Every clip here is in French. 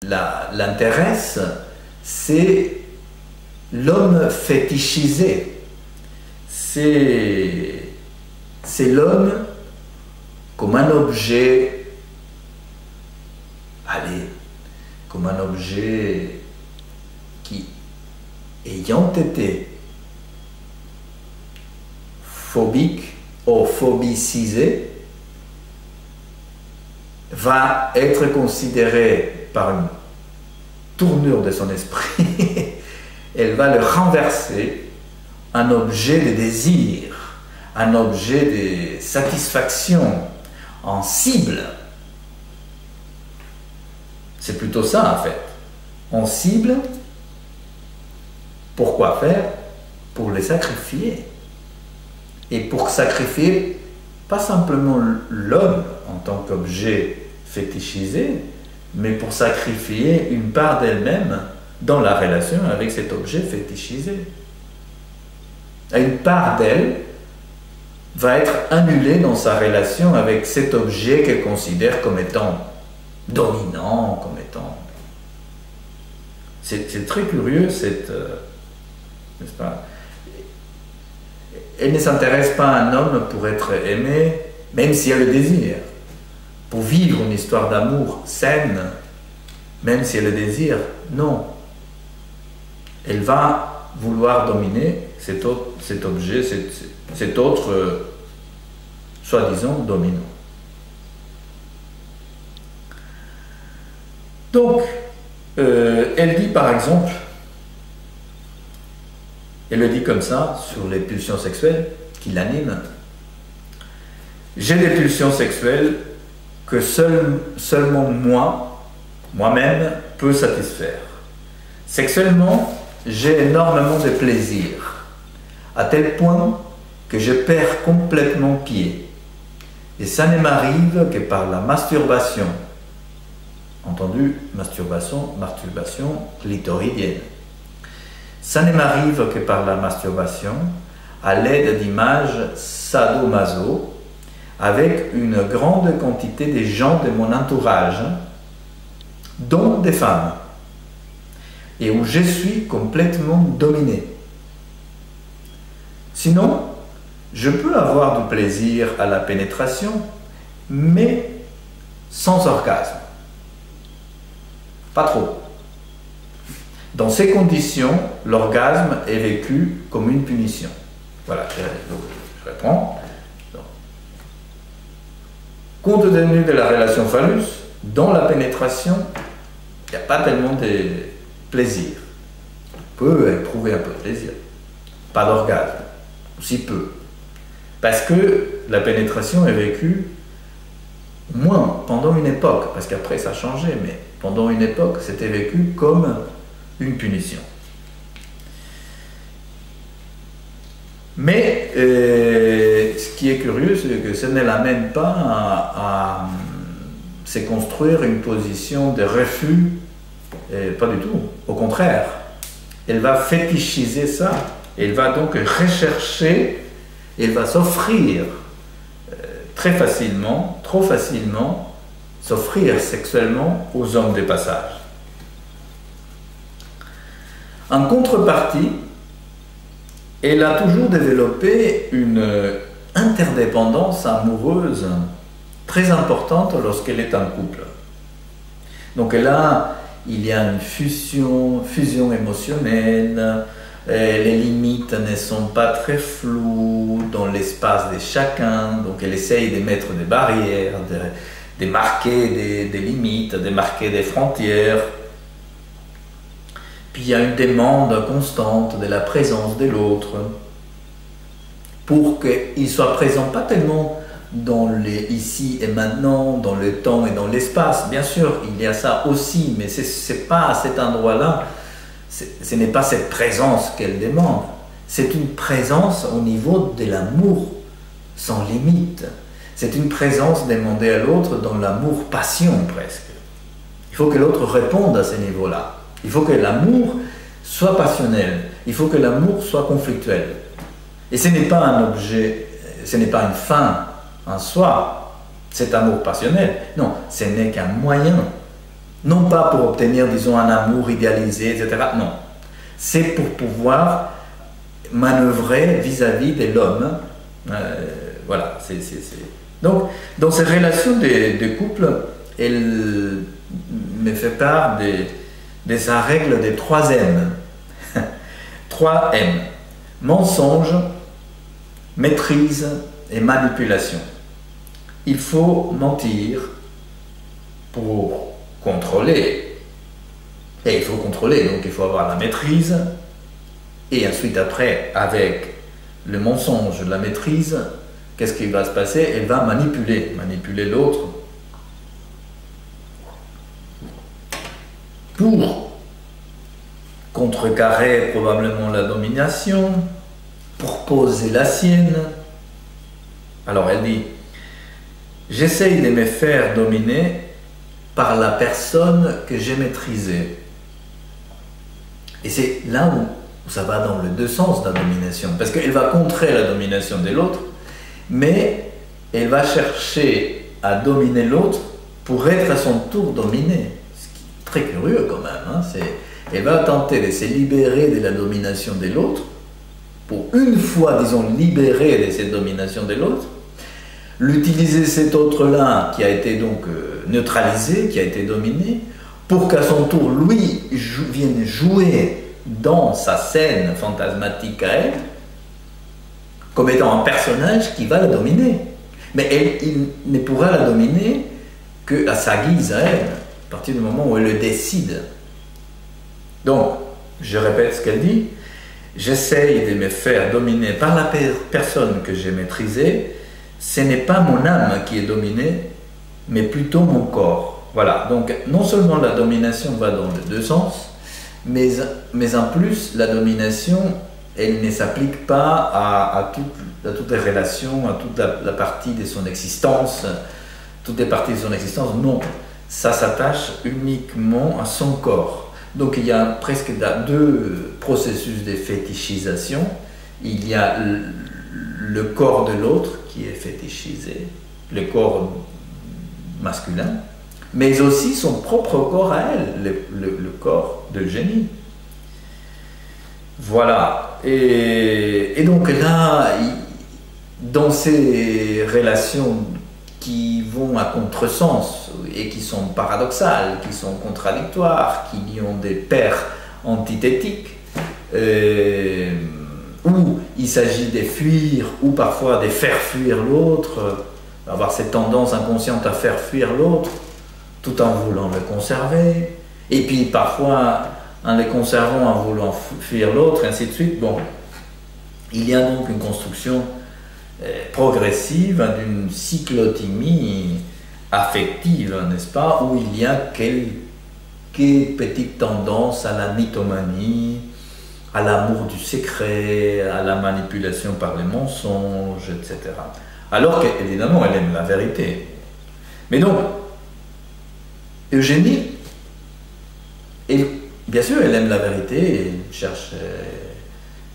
l'intéresse, c'est l'homme fétichisé. C'est l'homme comme un objet, comme un objet qui, ayant été phobique ou phobicisé, va être considéré par une tournure de son esprit, elle va le renverser un objet de désir, un objet de satisfaction, en cible. C'est plutôt ça en fait. On cible, pourquoi faire? Pour les sacrifier. Et pour sacrifier, pas simplement l'homme en tant qu'objet fétichisé, mais pour sacrifier une part d'elle-même dans la relation avec cet objet fétichisé. Et une part d'elle va être annulée dans sa relation avec cet objet qu'elle considère comme étant dominant, comme étant... C'est très curieux, n'est-ce pas? Elle ne s'intéresse pas à un homme pour être aimé, même s'il y a le désir. Pour vivre une histoire d'amour saine, même s'il y a le désir, non. Elle va vouloir dominer cet objet, cet autre, soi-disant, dominant. Donc, elle dit par exemple, elle le dit comme ça, sur les pulsions sexuelles qui l'animent. J'ai des pulsions sexuelles que seulement moi-même, peut satisfaire. Sexuellement, j'ai énormément de plaisir, à tel point que je perds complètement pied. Et ça ne m'arrive que par la masturbation. Entendu, masturbation clitoridienne. Ça ne m'arrive que par la masturbation, à l'aide d'images sadomaso, avec une grande quantité de gens de mon entourage, dont des femmes, et où je suis complètement dominé. Sinon, je peux avoir du plaisir à la pénétration, mais sans orgasme. Pas trop. Dans ces conditions, l'orgasme est vécu comme une punition. Voilà, je reprends. Donc, compte tenu de la relation phallus, dans la pénétration, il n'y a pas tellement de plaisir. On peut éprouver un peu de plaisir. Pas d'orgasme, aussi peu. Parce que la pénétration est vécue moins pendant une époque, parce qu'après ça a changé, mais pendant une époque, c'était vécu comme une punition. Mais ce qui est curieux, c'est que ça ne l'amène pas à se construire une position de refus, pas du tout. Au contraire, elle va fétichiser ça, elle va donc rechercher, elle va s'offrir très facilement, trop facilement, s'offrir sexuellement aux hommes de passage. En contrepartie, elle a toujours développé une interdépendance amoureuse très importante lorsqu'elle est en couple. Donc il y a une fusion émotionnelle, les limites ne sont pas très floues dans l'espace de chacun, donc elle essaye de mettre des barrières, de marquer des limites, de marquer des frontières. Puis il y a une demande constante de la présence de l'autre pour qu'il soit présent pas tellement dans les ici et maintenant, dans le temps et dans l'espace. Bien sûr, il y a ça aussi, mais c'est pas à cet endroit-là, ce n'est pas cette présence qu'elle demande. C'est une présence au niveau de l'amour sans limite. C'est une présence demandée à l'autre dans l'amour-passion presque. Il faut que l'autre réponde à ce niveau-là. Il faut que l'amour soit passionnel. Il faut que l'amour soit conflictuel. Et ce n'est pas un objet, ce n'est pas une fin en soi, cet amour passionnel. Non, ce n'est qu'un moyen Non pas pour obtenir, disons, un amour idéalisé, etc. Non. C'est pour pouvoir manœuvrer vis-à-vis de l'homme. Voilà. Donc, dans ces relations de couple, elle me fait part de sa règle des 3 M. 3 M. Mensonge, maîtrise et manipulation. Il faut mentir pour contrôler. Et il faut contrôler, donc il faut avoir la maîtrise. Et ensuite, après, avec le mensonge, la maîtrise, qu'est-ce qui va se passer? Elle va manipuler l'autre pour contrecarrer probablement la domination, pour poser la sienne. Alors elle dit, j'essaye de me faire dominer par la personne que j'ai maîtrisée. Et c'est là où ça va dans les 2 sens de la domination, parce qu'elle va contrer la domination de l'autre, mais elle va chercher à dominer l'autre pour être à son tour dominée. Ce qui est très curieux quand même. Hein. Elle va tenter de se libérer de la domination de l'autre, pour une fois, disons, libérer de cette domination de l'autre, l'utiliser cet autre-là qui a été donc neutralisé, qui a été dominé, pour qu'à son tour, lui vienne jouer dans sa scène fantasmatique à elle, comme étant un personnage qui va la dominer. Mais il ne pourra la dominer qu'à sa guise à elle, à partir du moment où elle le décide. Donc, je répète ce qu'elle dit, j'essaye de me faire dominer par la personne que j'ai maîtrisée. Ce n'est pas mon âme qui est dominée, mais plutôt mon corps. Voilà, donc non seulement la domination va dans les 2 sens, mais en plus, la domination, elle ne s'applique pas à toutes les relations, à toute la partie de son existence, toutes les parties de son existence. Non, ça s'attache uniquement à son corps. Donc il y a presque 2 processus de fétichisation. Il y a le corps de l'autre qui est fétichisé, le corps masculin, mais aussi son propre corps à elle, le corps de Eugénie. Voilà. Et donc là, dans ces relations qui vont à contresens et qui sont paradoxales, qui sont contradictoires, qui ont des paires antithétiques, où il s'agit de fuir ou parfois de faire fuir l'autre, avoir cette tendance inconsciente à faire fuir l'autre tout en voulant le conserver, et puis parfois en le conservant en voulant fuir l'autre, et ainsi de suite. Bon, il y a donc une construction progressive d'une cyclotimie affective, n'est-ce pas, où il y a quelques petites tendances à la mythomanie, à l'amour du secret, à la manipulation par les mensonges, etc. Alors qu'évidemment, elle aime la vérité. Mais donc, Eugénie, bien sûr, elle aime la vérité, elle cherche,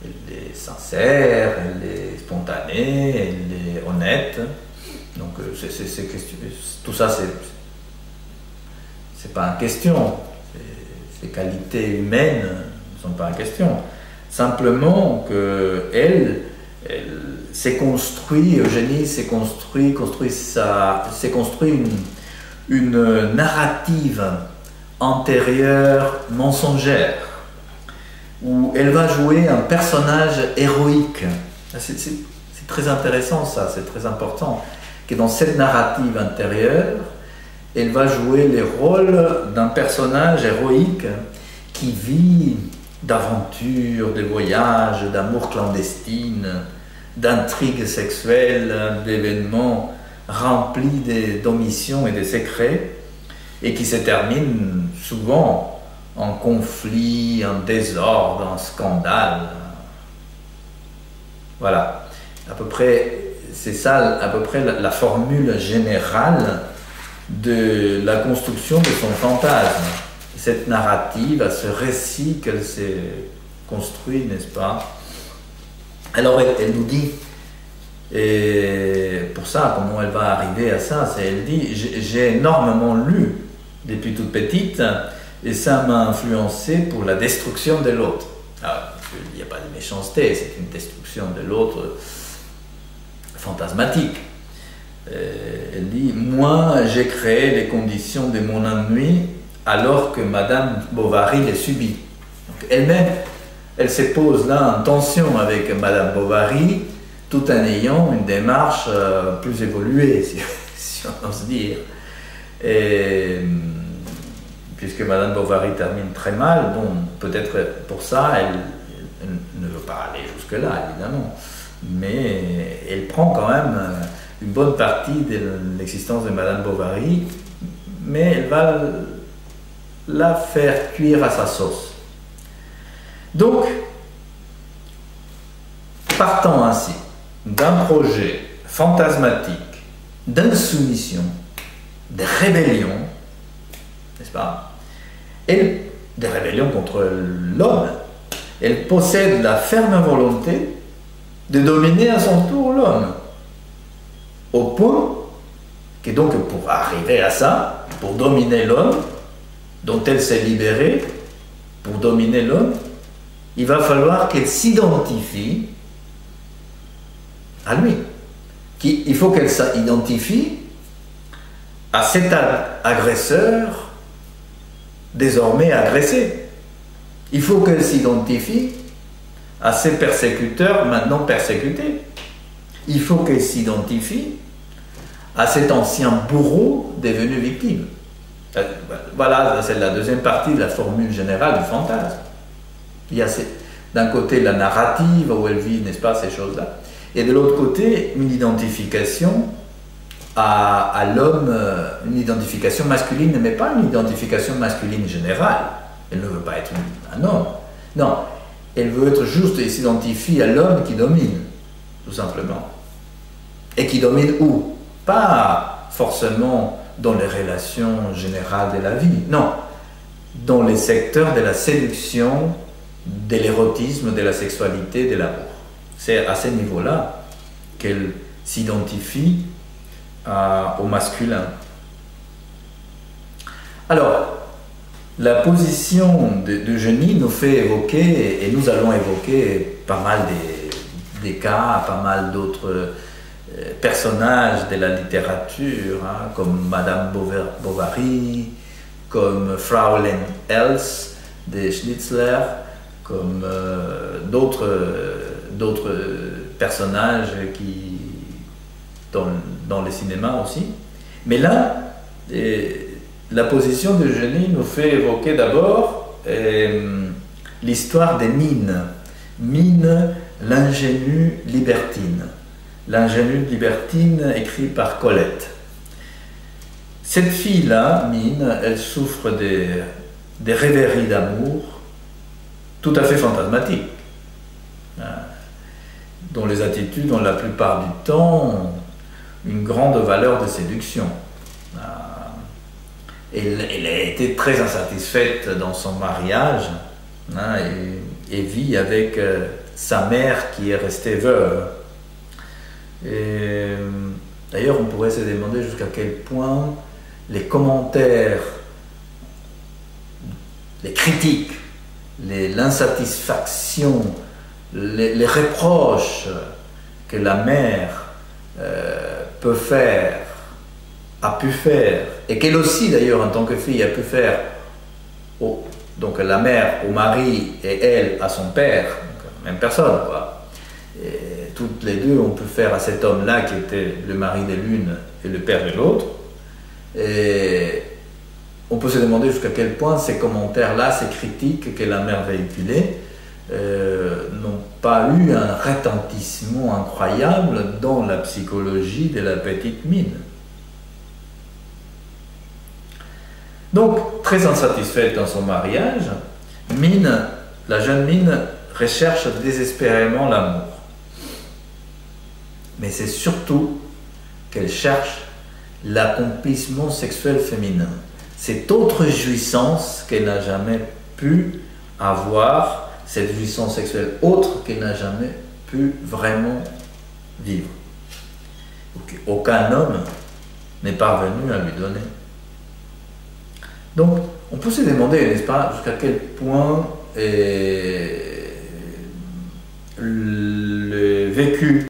elle est sincère, elle est spontanée, elle est honnête. Donc, tout ça, c'est pas en question. Ces qualités humaines ne sont pas en question. Simplement qu'elle s'est construit, Eugénie s'est construit une narrative antérieure mensongère, où elle va jouer un personnage héroïque. C'est très intéressant ça, c'est très important, que dans cette narrative intérieure, elle va jouer le rôle d'un personnage héroïque qui vit d'aventures, de voyages, d'amour clandestine, d'intrigues sexuelles, d'événements remplis d'omissions et de secrets, et qui se terminent souvent en conflit, en désordre, en scandale. Voilà, à peu près, c'est ça à peu près la formule générale de la construction de son fantasme. Cette narrative, ce récit qu'elle s'est construit, n'est-ce pas? Alors elle nous dit, et pour ça, comment elle va arriver à ça, elle dit, j'ai énormément lu depuis toute petite, et ça m'a influencé pour la destruction de l'autre. Il n'y a pas de méchanceté, c'est une destruction de l'autre fantasmatique. Elle dit, moi j'ai créé les conditions de mon ennui alors que Madame Bovary les subit. Elle-même, elle se pose là en tension avec Madame Bovary, tout en ayant une démarche plus évoluée, si on ose dire. Et, puisque Madame Bovary termine très mal, bon, peut-être pour ça, elle ne veut pas aller jusque-là, évidemment, mais elle prend quand même une bonne partie de l'existence de Madame Bovary, mais elle va la faire cuire à sa sauce. Donc, partant ainsi d'un projet fantasmatique, d'insoumission, de rébellion, n'est-ce pas? Et des rébellions contre l'homme. Elle possède la ferme volonté de dominer à son tour l'homme. Au point que donc pour arriver à ça, pour dominer l'homme, dont elle s'est libérée, pour dominer l'homme, il va falloir qu'elle s'identifie à lui. Il faut qu'elle s'identifie à cet agresseur désormais agressé. Il faut qu'elle s'identifie à ces persécuteurs maintenant persécutés. Il faut qu'elle s'identifie à cet ancien bourreau devenu victime. Voilà, c'est la deuxième partie de la formule générale du fantasme. Il y a d'un côté la narrative où elle vit, n'est-ce pas, ces choses-là, et de l'autre côté une identification à l'homme, une identification masculine, mais pas une identification masculine générale. Elle ne veut pas être un homme. Non, elle veut être juste et s'identifie à l'homme qui domine, tout simplement. Et qui domine où? Pas forcément dans les relations générales de la vie, non, dans les secteurs de la séduction, de l'érotisme, de la sexualité, de l'amour. C'est à ce niveau-là qu'elle s'identifie au masculin. Alors, la position d'Eugénie nous fait évoquer, et nous allons évoquer pas mal des cas, pas mal d'autres personnages de la littérature, hein, comme Madame Bovary, comme Fraulein Els de Schnitzler, comme d'autres personnages dans le cinéma aussi. Mais là, la position d'Eugénie nous fait évoquer d'abord l'histoire de Mine. Mine, l'ingénue libertine. L'ingénue libertine écrit par Colette. Cette fille-là, Mine, elle souffre des rêveries d'amour tout à fait fantasmatiques, dont les attitudes ont la plupart du temps une grande valeur de séduction. Elle a été très insatisfaite dans son mariage, hein, et vit avec sa mère qui est restée veuve. D'ailleurs, on pourrait se demander jusqu'à quel point les commentaires, les critiques, l'insatisfaction, les reproches que la mère peut faire, a pu faire, et qu'elle aussi d'ailleurs en tant que fille a pu faire, donc la mère au mari et elle à son père, donc même personne, quoi. Et toutes les deux on peut faire à cet homme-là qui était le mari de l'une et le père de l'autre. Et on peut se demander jusqu'à quel point ces commentaires-là, ces critiques que la mère véhiculait, n'ont pas eu un retentissement incroyable dans la psychologie de la petite Mine. Donc, très insatisfaite dans son mariage, Mine, la jeune Mine, recherche désespérément l'amour. Mais c'est surtout qu'elle cherche l'accomplissement sexuel féminin. Cette autre jouissance qu'elle n'a jamais pu avoir, cette jouissance sexuelle autre qu'elle n'a jamais pu vraiment vivre. Aucun homme n'est parvenu à lui donner. Donc, on peut se demander, n'est-ce pas, jusqu'à quel point le vécu